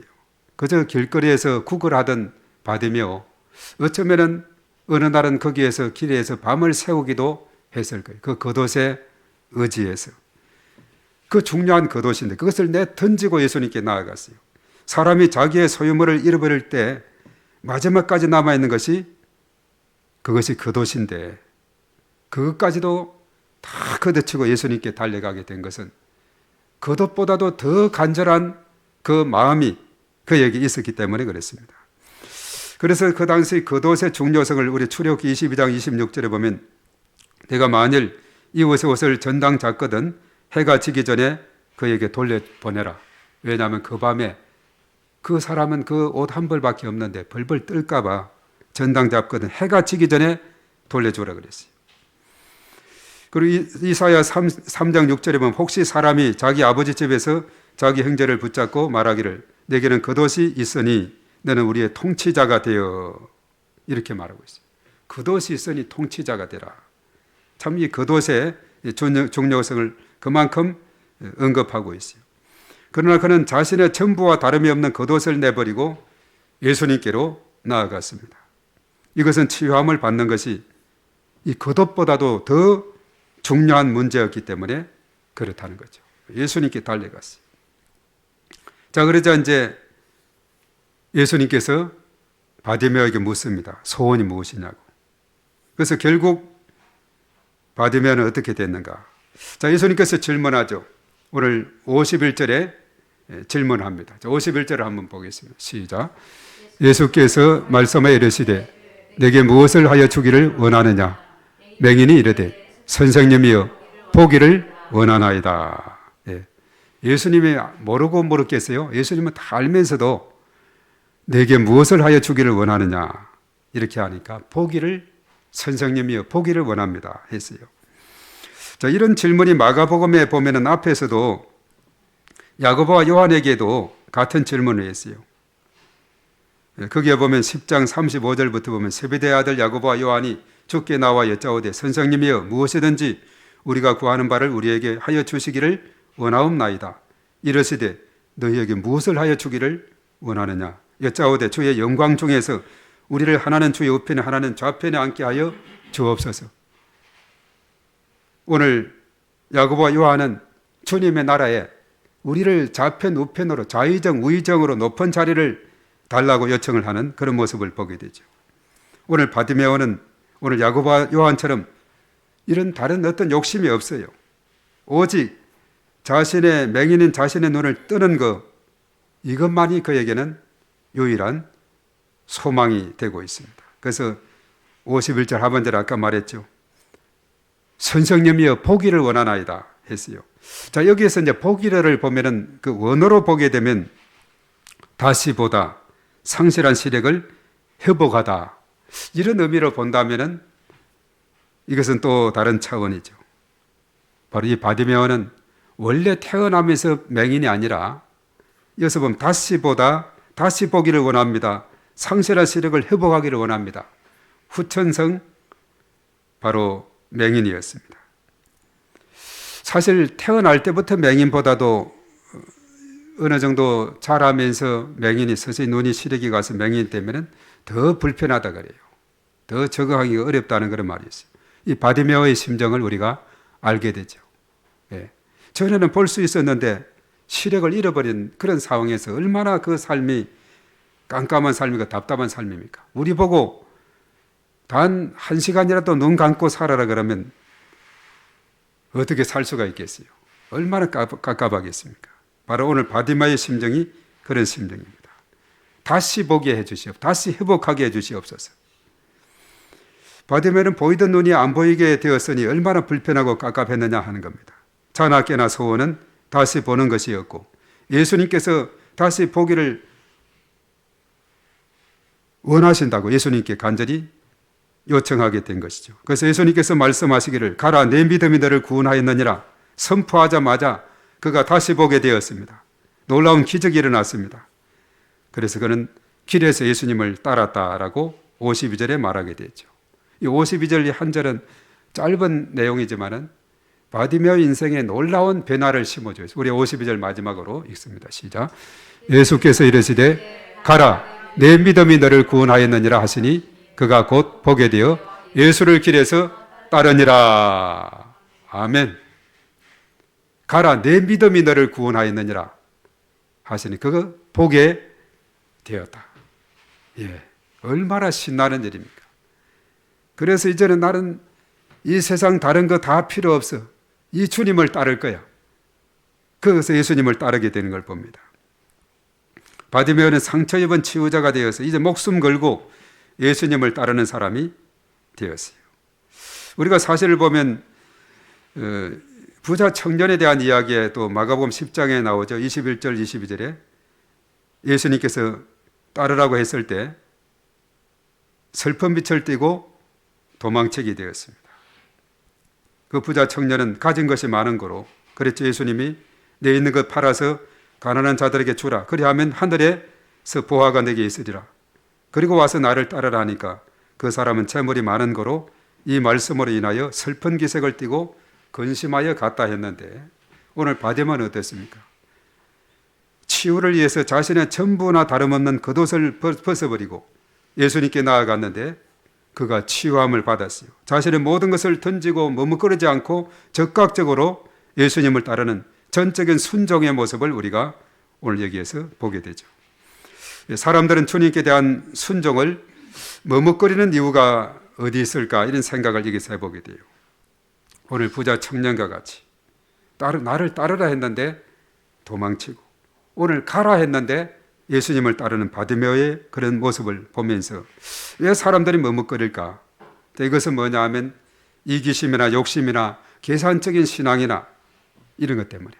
그저 길거리에서 구걸하던 바디메오 어쩌면은 어느 날은 거기에서 길에서 밤을 새우기도 했을 거예요. 그 겉옷에 의지해서. 그 중요한 겉옷인데 그것을 내 던지고 예수님께 나아갔어요. 사람이 자기의 소유물을 잃어버릴 때 마지막까지 남아있는 것이 그것이 겉옷인데 그것까지도 다 걷어치고 예수님께 달려가게 된 것은 겉옷보다도 더 간절한 그 마음이 그에게 있었기 때문에 그랬습니다. 그래서 그 당시 겉옷의 중요성을 우리 출애굽기 22장 26절에 보면 내가 만일 이 옷을 전당 잡거든 해가 지기 전에 그에게 돌려보내라. 왜냐하면 그 밤에 그 사람은 그 옷 한 벌밖에 없는데 벌벌 떨까봐 전당 잡거든 해가 지기 전에 돌려주라 그랬어요. 그리고 이사야 3장 6절에 보면 혹시 사람이 자기 아버지 집에서 자기 형제를 붙잡고 말하기를 내게는 겉옷이 있으니 너는 우리의 통치자가 되어 이렇게 말하고 있어요. 겉옷이 있으니 통치자가 되라. 참 이 겉옷의 중요성을 그만큼 언급하고 있어요. 그러나 그는 자신의 전부와 다름이 없는 겉옷을 내버리고 예수님께로 나아갔습니다. 이것은 치유함을 받는 것이 이 겉옷보다도 더 중요한 문제였기 때문에 그렇다는 거죠. 예수님께 달려갔어요. 자, 그러자 이제 예수님께서 바디메오에게 묻습니다. 소원이 무엇이냐고. 그래서 결국 바디메오는 어떻게 됐는가? 자, 예수님께서 질문하죠. 오늘 51절에 질문합니다. 자, 51절을 한번 보겠습니다. 시작. 예수께서 말씀하여 이르시되 내게 무엇을 하여 주기를 원하느냐? 맹인이 이르되 선생님이여 보기를 원하나이다. 예. 예수님이 모르고 모르겠어요. 예수님은 다 알면서도 내게 무엇을 하여 주기를 원하느냐 이렇게 하니까 보기를 선생님이여 보기를 원합니다 했어요. 자, 이런 질문이 마가복음에 보면은 앞에서도 야고보와 요한에게도 같은 질문을 했어요. 거기에 보면 10장 35절부터 보면 세베대의 아들 야고보와 요한이 주께 나와 여짜오되 선생님이여 무엇이든지 우리가 구하는 바를 우리에게 하여 주시기를 원하옵나이다. 이르시되 너희에게 무엇을 하여 주기를 원하느냐. 여짜오되 주의 영광 중에서 우리를 하나는 주의 우편에 하나는 좌편에 앉게 하여 주옵소서. 오늘 야고보와 요한은 주님의 나라에 우리를 좌편 우편으로 좌의정 우의정으로 높은 자리를 달라고 요청을 하는 그런 모습을 보게 되죠. 오늘 바디메오는 오늘 야고보와 요한처럼 이런 다른 어떤 욕심이 없어요. 오직 자신의 맹인인 자신의 눈을 뜨는 것, 이것만이 그에게는 유일한 소망이 되고 있습니다. 그래서 51절 하반절 아까 말했죠. 선생님이여 보기를 원하나이다 했어요. 자, 여기에서 이제 보기를 보면은 그 원어로 보게 되면 다시 보다, 상실한 시력을 회복하다, 이런 의미로 본다면은 이것은 또 다른 차원이죠. 바로 이 바디메오는 원래 태어나면서 맹인이 아니라 여기서 보면 다시 보다, 다시 보기를 원합니다. 상실한 시력을 회복하기를 원합니다. 후천성 바로 맹인이었습니다. 사실 태어날 때부터 맹인보다도 어느 정도 자라면서 맹인이 서서히 눈이 시력이 가서 맹인이 되면 더 불편하다 그래요. 더 적응하기가 어렵다는 그런 말이 있어요. 이 바디메오의 심정을 우리가 알게 되죠. 예. 전에는 볼 수 있었는데 시력을 잃어버린 그런 상황에서 얼마나 그 삶이 깜깜한 삶이고 답답한 삶입니까? 우리 보고 단 1시간이라도 눈 감고 살아라 그러면 어떻게 살 수가 있겠어요? 얼마나 깝깝하겠습니까? 바로 오늘 바디메오의 심정이 그런 심정입니다. 다시 보게 해주시옵소서. 다시 회복하게 해주시옵소서. 바디메오는 보이던 눈이 안 보이게 되었으니 얼마나 불편하고 깝깝했느냐 하는 겁니다. 자나 깨나 소원은 다시 보는 것이었고 예수님께서 다시 보기를 원하신다고 예수님께 간절히 요청하게 된 것이죠. 그래서 예수님께서 말씀하시기를 가라 내 믿음이 너를 구원하였느니라 선포하자마자 그가 다시 보게 되었습니다. 놀라운 기적이 일어났습니다. 그래서 그는 길에서 예수님을 따랐다라고 52절에 말하게 되죠. 이 52절 한 절은 짧은 내용이지만은 바디메오 인생에 놀라운 변화를 심어줘요. 우리 52절 마지막으로 읽습니다. 시작. 예수께서 이르시되 가라 내 믿음이 너를 구원하였느니라 하시니 그가 곧 보게 되어 예수를 길에서 따르니라. 아멘. 가라 내 믿음이 너를 구원하였느니라 하시니 그가 보게 되었다. 예, 얼마나 신나는 일입니까? 그래서 이제는 나는 이 세상 다른 거 다 필요 없어. 이 주님을 따를 거야. 그래서 예수님을 따르게 되는 걸 봅니다. 바디메오는 상처 입은 치유자가 되어서 이제 목숨 걸고 예수님을 따르는 사람이 되었어요. 우리가 사실을 보면 부자 청년에 대한 이야기에 또 마가복음 10장에 나오죠. 21절 22절에 예수님께서 따르라고 했을 때 슬픈 빛을 띠고 도망치게 되었습니다. 그 부자 청년은 가진 것이 많은 거로 그랬죠. 예수님이 내 있는 것 팔아서 가난한 자들에게 주라. 그리하면 하늘에서 보화가 내게 있으리라. 그리고 와서 나를 따르라 하니까 그 사람은 재물이 많은 거로 이 말씀으로 인하여 슬픈 기색을 띠고 근심하여 갔다 했는데 오늘 바디메오는 어땠습니까? 치유를 위해서 자신의 전부나 다름없는 겉옷을 벗어버리고 예수님께 나아갔는데 그가 치유함을 받았어요. 자신의 모든 것을 던지고 머뭇거리지 않고 적극적으로 예수님을 따르는 전적인 순종의 모습을 우리가 오늘 여기에서 보게 되죠. 사람들은 주님께 대한 순종을 머뭇거리는 이유가 어디 있을까 이런 생각을 여기서 해보게 돼요. 오늘 부자 청년과 같이 나를 따르라 했는데 도망치고 오늘 가라 했는데 예수님을 따르는 바디메오의 그런 모습을 보면서 왜 사람들이 머뭇거릴까? 이것은 뭐냐 하면 이기심이나 욕심이나 계산적인 신앙이나 이런 것 때문에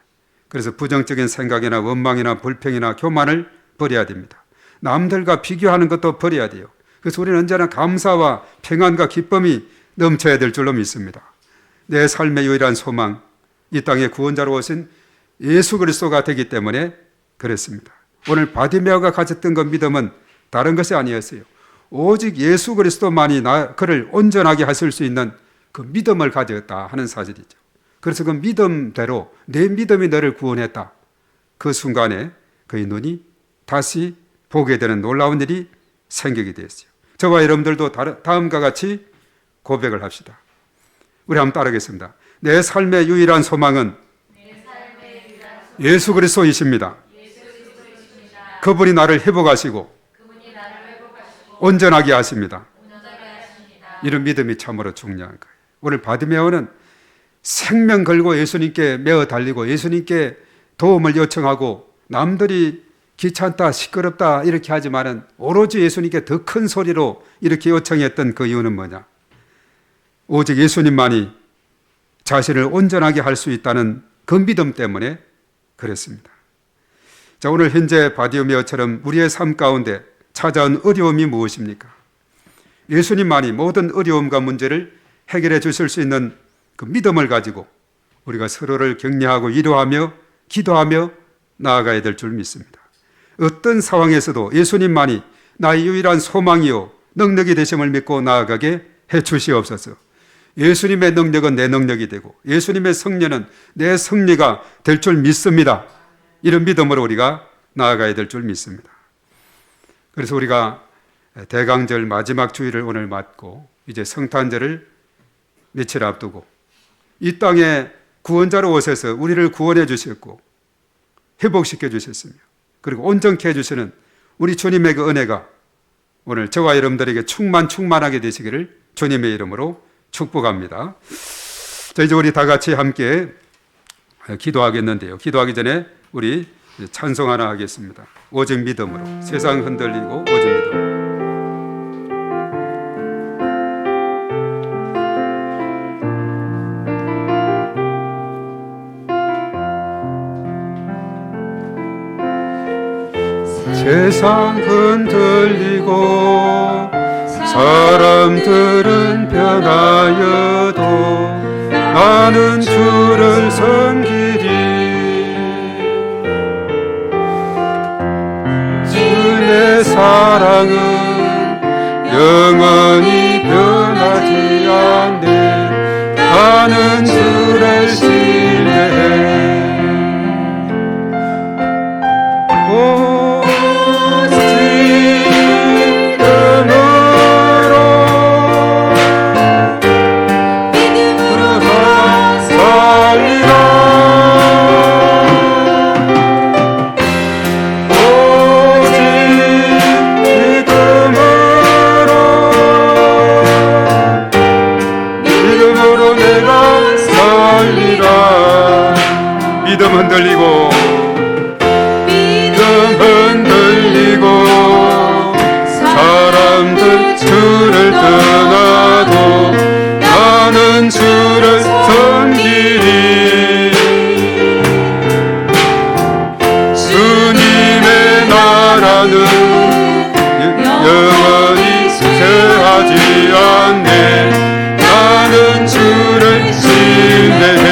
그래서 부정적인 생각이나 원망이나 불평이나 교만을 버려야 됩니다. 남들과 비교하는 것도 버려야 돼요. 그래서 우리는 언제나 감사와 평안과 기쁨이 넘쳐야 될 줄로 믿습니다. 내 삶의 유일한 소망, 이 땅의 구원자로 오신 예수 그리스도가 되기 때문에 그렇습니다. 오늘 바디메오가 가졌던 그 믿음은 다른 것이 아니었어요. 오직 예수 그리스도만이 그를 온전하게 하실 수 있는 그 믿음을 가졌다 하는 사실이죠. 그래서 그 믿음대로 내 믿음이 너를 구원했다. 그 순간에 그의 눈이 다시 보게 되는 놀라운 일이 생기게 되었어요. 저와 여러분들도 다음과 같이 고백을 합시다. 우리 한번 따르겠습니다. 내 삶의 유일한 소망은 예수 그리스도이십니다. 그분이 나를 회복하시고 온전하게 하십니다. 이런 믿음이 참으로 중요한 거예요. 오늘 바디메오는 생명 걸고 예수님께 매어 달리고 예수님께 도움을 요청하고 남들이 귀찮다 시끄럽다 이렇게 하지만은 오로지 예수님께 더 큰 소리로 이렇게 요청했던 그 이유는 뭐냐? 오직 예수님만이 자신을 온전하게 할 수 있다는 그 믿음 때문에 그랬습니다. 자, 오늘 현재 바디메오처럼 우리의 삶 가운데 찾아온 어려움이 무엇입니까? 예수님만이 모든 어려움과 문제를 해결해 주실 수 있는 그 믿음을 가지고 우리가 서로를 격려하고 위로하며 기도하며 나아가야 될 줄 믿습니다. 어떤 상황에서도 예수님만이 나의 유일한 소망이요 능력이 되심을 믿고 나아가게 해 주시옵소서. 예수님의 능력은 내 능력이 되고 예수님의 승리는 내 승리가 될 줄 믿습니다. 이런 믿음으로 우리가 나아가야 될 줄 믿습니다. 그래서 우리가 대강절 마지막 주일을 오늘 맞고 이제 성탄절을 며칠 앞두고 이 땅에 구원자로 오셔서 우리를 구원해 주셨고 회복시켜 주셨으며 그리고 온전케 해주시는 우리 주님의 그 은혜가 오늘 저와 여러분들에게 충만하게 되시기를 주님의 이름으로 축복합니다. 자, 이제 우리 다 같이 함께 기도하겠는데요. 기도하기 전에 우리 찬송 하나 하겠습니다. 오직 믿음으로 세상 흔들리고 오직 믿음으로. 세상 흔들리고 사람들은 변하여도 나는 주를 섬기리. 주의 사랑은 영원히 변하지 않네. 나는 주를 신뢰해. 흔들리고 사람들 주를 떠나도 나는 주를 섬기리. 주님의 나라는 영원히 쇠하지 않네. 나는 주를 신뢰해.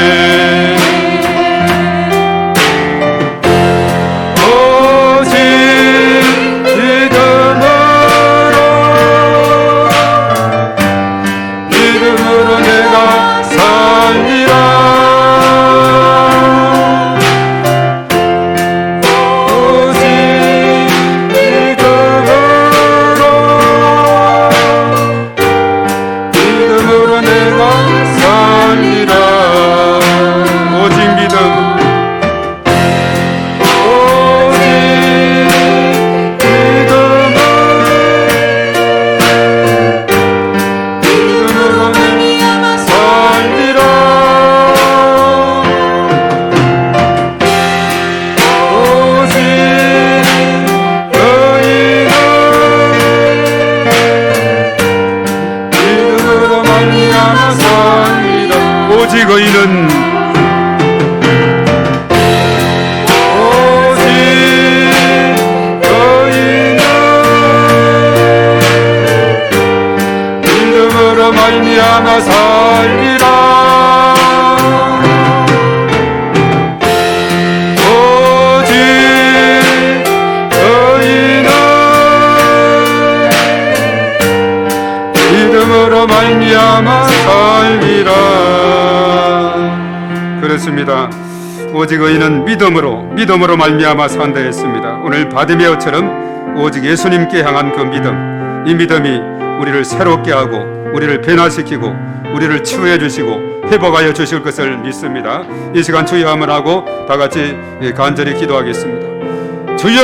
오직 의인은 믿음으로 말미암아 살리라. 오직 의인은 믿음으로 말미암아 살리라. 그렇습니다. 오직 의인은 믿음으로 말미암아 산다 했습니다. 오늘 바디메오처럼 오직 예수님께 향한 그 믿음, 이 믿음이 우리를 새롭게 하고 우리를 변화시키고 우리를 치유해 주시고 회복하여 주실 것을 믿습니다. 이 시간 주여 한번 하고 다 같이 간절히 기도하겠습니다. 주여,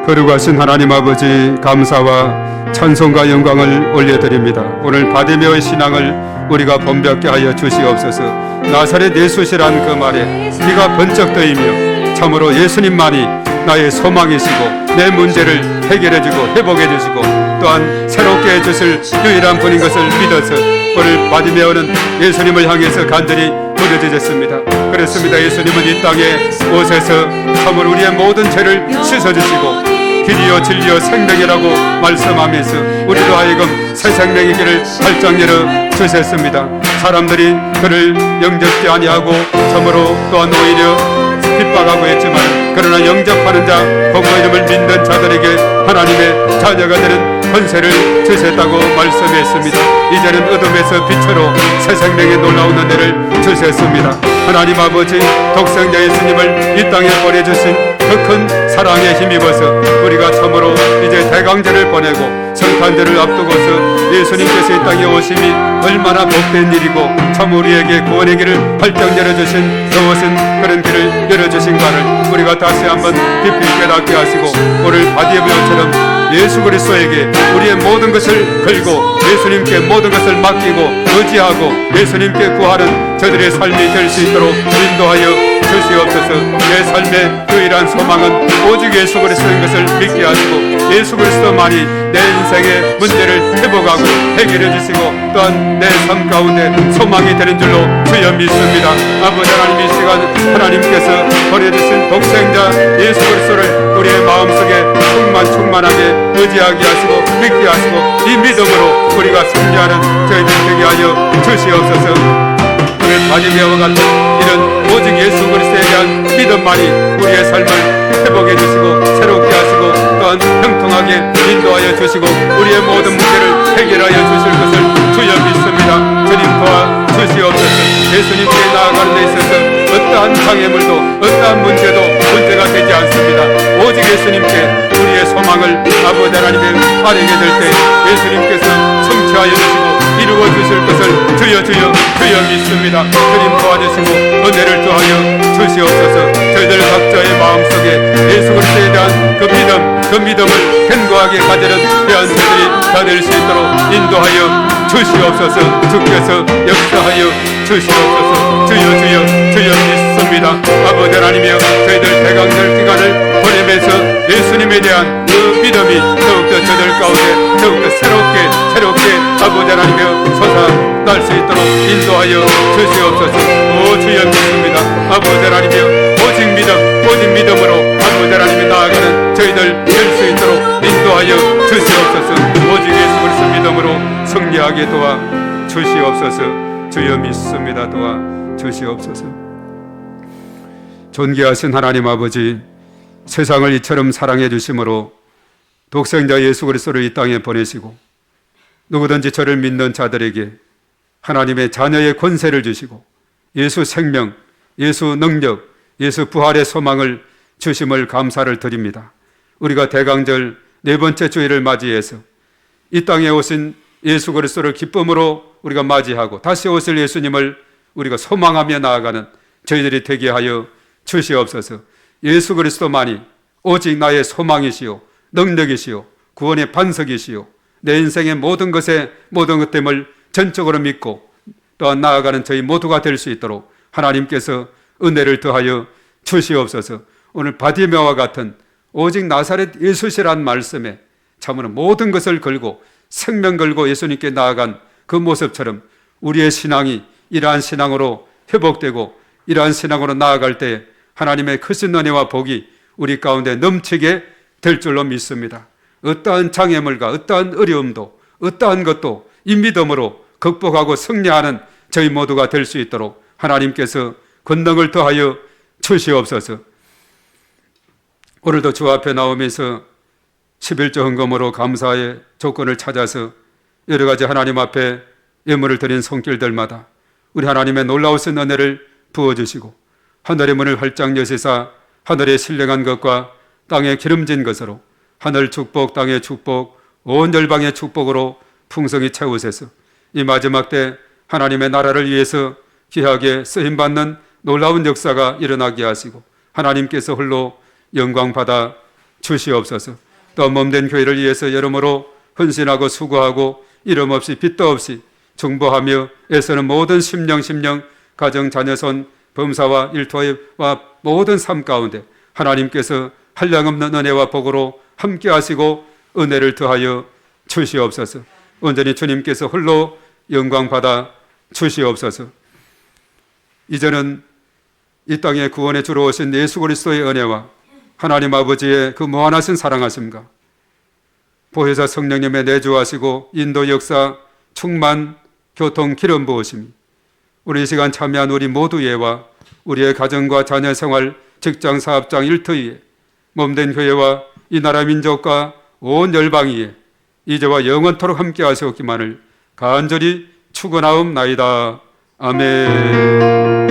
거룩하신 하나님 아버지, 감사와 찬송과 영광을 올려드립니다. 오늘 바디메오의 신앙을 우리가 본받게 하여 주시옵소서. 나사렛 예수시란 그 말에 귀가 번쩍 뜨이며 참으로 예수님만이 나의 소망이시고 내 문제를 해결해주고 회복해주시고 또한 새롭게 해주실 유일한 분인 것을 믿어서 오늘 바디메오는 예수님을 향해서 간절히 부르짖었습니다. 그렇습니다. 예수님은 이 땅에 오셔서 참으로 우리의 모든 죄를 씻어주시고 길이요 진리요 생명이라고 말씀하면서 우리로 하여금 새 생명의 길을 활짝 열어 주셨습니다. 사람들이 그를 영접지 아니하고 참으로 또한 오히려 핍박하고 했지만 그러나 영접하는 자, 그 이름을 믿는 자들에게 하나님의 자녀가 되는 권세를 주셨다고 말씀했습니다. 이제는 어둠에서 빛으로 새 생명의 놀라운 은혜를 주셨습니다. 하나님 아버지, 독생자 예수님을 이 땅에 보내주신 그 큰 사랑에 힘입어서 우리가 참으로 이제 대강제를 보내고 성탄절을 앞두고서 예수님께서 이 땅에 오심이 얼마나 복된 일이고 참 우리에게 구원의 길을 활짝 열어주신 그것은 그런 길을 열어주신가를 우리가 다시 한번 깊이 깨닫게 하시고 오늘 바디메오처럼 예수 그리스도에게 우리의 모든 것을 걸고 예수님께 모든 것을 맡기고 의지하고 예수님께 구하는 저들의 삶이 될 수 있도록 인도하여 주시옵소서. 내 삶의 유일한 소망은 오직 예수 그리스도인 것을 믿게 하시고 예수 그리스도만이 내 인생의 문제를 회복하고 해결해 주시고 또한 내 삶 가운데 소망이 되는 줄로 주여 믿습니다. 아버지 하나님, 이 시간 하나님께서 보내주신 독생자 예수 그리스도를 우리의 마음속에 충만하게 의지하게 하시고 믿게 하시고 이 믿음으로 우리가 승리하는 저희들 되게 하여 주시옵소서. 오늘 바디메오와 같은 이런 오직 예수 그리스도에 대한 믿음만이 우리의 삶을 회복해 주시고 새롭게 하시고 또한 형통하게 인도하여 주시고 우리의 모든 문제를 해결하여 주실 것을 주여 믿습니다. 주님 도와 주시옵소서. 예수님께 나아가는 데 있어서 어떠한 장애물도 어떠한 문제도 문제가 되지 않습니다. 오직 예수님께 우리의 소망을 아버지 하나님의 아뢰게 될 때 예수님께서 성취하여 주시고 이루어 주실 것을 주여 믿습니다. 주님 도와주시고 은혜를 더하여 주시옵소서. 저희들 각자의 마음속에 예수 그리스도에 대한 그 믿음을 견고하게 가지는 대한들이 다 될 수 있도록 인도하여 주시옵소서. 주께서 역사하여 주시옵소서. 주여 믿습니다. 아버지 하나님이여, 저희들 대강절 기간을 보내면서 예수님에 대한 그 믿음이 더욱더 저들 가운데 더욱더 새롭게 아버지 하나님이여 솟아날 수 있도록 인도하여 주시옵소서. 오 주여 믿습니다. 아버지 하나님이여, 오직 믿음으로 아버지 하나님이 나아가는 저희들 될 수 있도록 인도하여 주시옵소서. 오직 예수 그리스도 믿음으로 승리하게 도와 주시옵소서. 주여 믿습니다. 도와 주시옵소서. 존귀하신 하나님 아버지, 세상을 이처럼 사랑해 주심으로 독생자 예수 그리스도를 이 땅에 보내시고 누구든지 저를 믿는 자들에게 하나님의 자녀의 권세를 주시고 예수 생명, 예수 능력, 예수 부활의 소망을 주심을 감사를 드립니다. 우리가 대강절 네 번째 주일을 맞이해서 이 땅에 오신 예수 그리스도를 기쁨으로 우리가 맞이하고 다시 오실 예수님을 우리가 소망하며 나아가는 저희들이 되게 하여 주시옵소서. 예수 그리스도만이 오직 나의 소망이시요 능력이시요 구원의 반석이시요 내 인생의 모든 것됨을 전적으로 믿고 또한 나아가는 저희 모두가 될 수 있도록 하나님께서 은혜를 더하여 주시옵소서. 오늘 바디메오와 같은 오직 나사렛 예수시란 말씀에 참으로 모든 것을 걸고 생명 걸고 예수님께 나아간 그 모습처럼 우리의 신앙이 이러한 신앙으로 회복되고 이러한 신앙으로 나아갈 때 하나님의 크신 은혜와 복이 우리 가운데 넘치게 될 줄로 믿습니다. 어떠한 장애물과 어떠한 어려움도 어떠한 것도 이 믿음으로 극복하고 승리하는 저희 모두가 될 수 있도록 하나님께서 권능을 더하여 주시옵소서. 오늘도 주 앞에 나오면서 11조 헌금으로 감사의 조건을 찾아서 여러 가지 하나님 앞에 예물을 드린 손길들마다 우리 하나님의 놀라우신 은혜를 부어주시고 하늘의 문을 활짝 여시사 하늘의 신령한 것과 땅에 기름진 것으로 하늘 축복, 땅의 축복, 온 열방의 축복으로 풍성히 채우셔서 이 마지막 때 하나님의 나라를 위해서 귀하게 쓰임받는 놀라운 역사가 일어나게 하시고 하나님께서 홀로 영광 받아 주시옵소서. 또 몸된 교회를 위해서 여러모로 헌신하고 수고하고 이름 없이 빚도 없이 중보하며 애쓰는 모든 심령 가정 자녀손 범사와 일터와 모든 삶 가운데 하나님께서 한량없는 은혜와 복으로 함께 하시고 은혜를 더하여 주시옵소서. 온전히 주님께서 홀로 영광 받아 주시옵소서. 이제는 이 땅에 구원에 주러 오신 예수 그리스도의 은혜와 하나님 아버지의 그 무한하신 사랑하심과 보혜사 성령님의 내주하시고 인도 역사 충만 교통 기름 부으심이 우리 이 시간 참여한 우리 모두에와 우리의 가정과 자녀 생활 직장 사업장 일터위에 몸된 교회와 이 나라 민족과 온 열방위에 이제와 영원토록 함께 하시옵기만을 간절히 축원하옵나이다. 아멘.